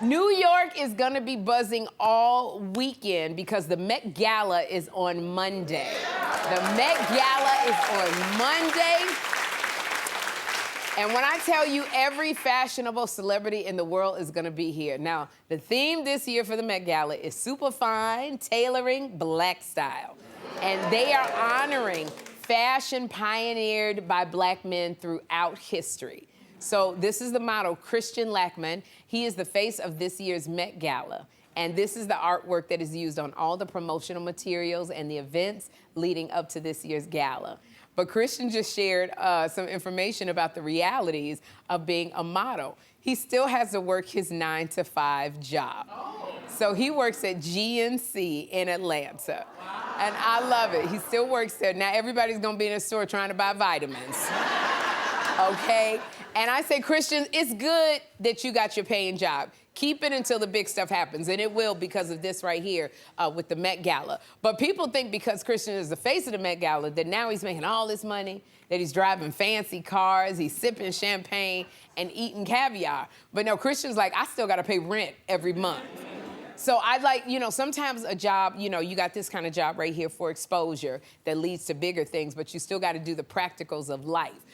New York is gonna be buzzing all weekend because the Met Gala is on Monday. The Met Gala is on Monday. And when I tell you every fashionable celebrity in the world is gonna be here. Now, the theme this year for the Met Gala is super fine, tailoring, black style. And they are honoring fashion pioneered by black men throughout history. So this is the model, Christian Latchman. He is the face of this year's Met Gala. And this is the artwork that is used on all the promotional materials and the events leading up to this year's gala. But Christian just shared some information about the realities of being a model. He still has to work his 9-to-5 job. So he works at GNC in Atlanta. Wow. And I love it. He still works there. Now everybody's gonna be in the store trying to buy vitamins. Okay? And I say, Christian, it's good that you got your paying job. Keep it until the big stuff happens, and it will because of this right here with the Met Gala. But people think because Christian is the face of the Met Gala that now he's making all this money, that he's driving fancy cars, he's sipping champagne and eating caviar. But no, Christian's like, I still gotta pay rent every month. So I'd like, you know, sometimes a job, you know, you got this kind of job right here for exposure that leads to bigger things, but you still got to do the practicals of life.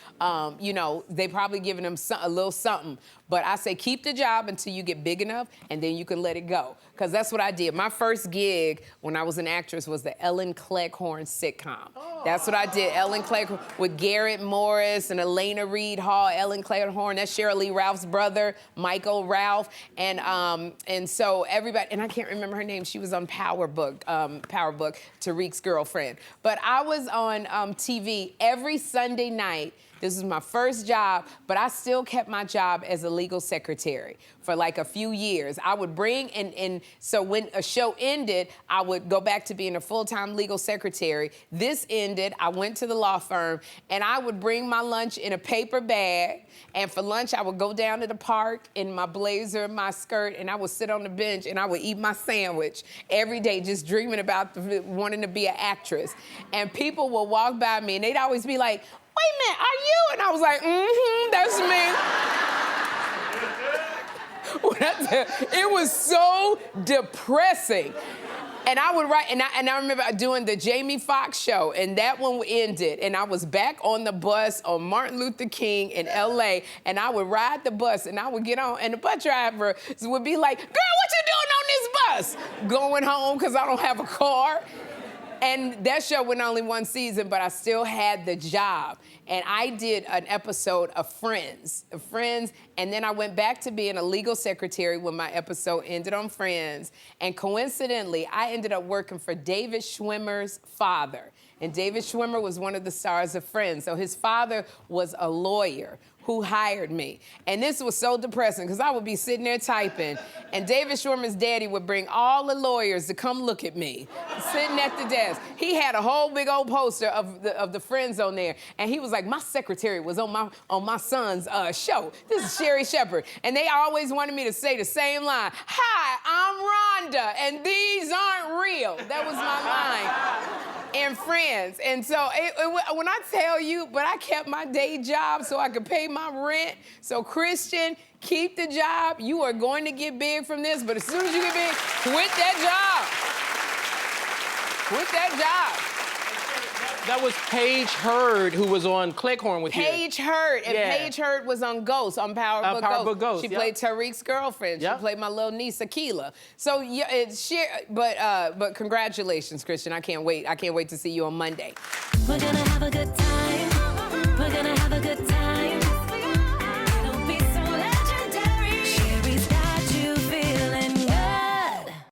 You know, they probably giving them a little something, but I say keep the job until you get big enough and then you can let it go. Because that's what I did. My first gig when I was an actress was the Ellen Cleghorn sitcom. Oh. That's what I did, Ellen Cleghorn, with Garrett Morris and Elena Reed Hall. Ellen Cleghorn, that's Sherri Ralph's brother, Michael Ralph. And so everybody, and I can't remember her name, she was on Power Book, Tariq's girlfriend. But I was on TV every Sunday night. This was my first job, but I still kept my job as a legal secretary for like a few years. I would bring, and so when a show ended, I would go back to being a full-time legal secretary. This ended, I went to the law firm, and I would bring my lunch in a paper bag, and for lunch, I would go down to the park in my blazer, my skirt, and I would sit on the bench, and I would eat my sandwich every day, just dreaming about wanting to be an actress. And people would walk by me, and they'd always be like, wait a minute, are you? And I was like, that's me. It was so depressing. And I would write, and I remember doing the Jamie Foxx show, and that one ended, and I was back on the bus on Martin Luther King in LA, and I would ride the bus, and I would get on, and the bus driver would be like, girl, what you doing on this bus? Going home, because I don't have a car. And that show went only one season, but I still had the job. And I did an episode of Friends, and then I went back to being a legal secretary when my episode ended on Friends. And coincidentally, I ended up working for David Schwimmer's father. And David Schwimmer was one of the stars of Friends. So his father was a lawyer who hired me. And this was so depressing because I would be sitting there typing, and David Schwimmer's daddy would bring all the lawyers to come look at me, sitting at the desk. He had a whole big old poster of the Friends on there, and he was like, my secretary was on my son's show. This is Sherri Shepherd. And they always wanted me to say the same line, hi, I'm Rhonda, and these aren't real. That was my line in Friends. And so when I tell you, but I kept my day job so I could pay my rent. So Christian, keep the job. You are going to get big from this, but as soon as you get big, quit that job. Quit that job. That was Paige Hurd, who was on Cleghorn with you. Paige Hurd, and yeah. Paige Hurd was on Ghost, on Power Book Ghost. She played Tariq's girlfriend. She played my little niece, Akila. So yeah, but congratulations, Christian. I can't wait to see you on Monday. We're gonna have a good time.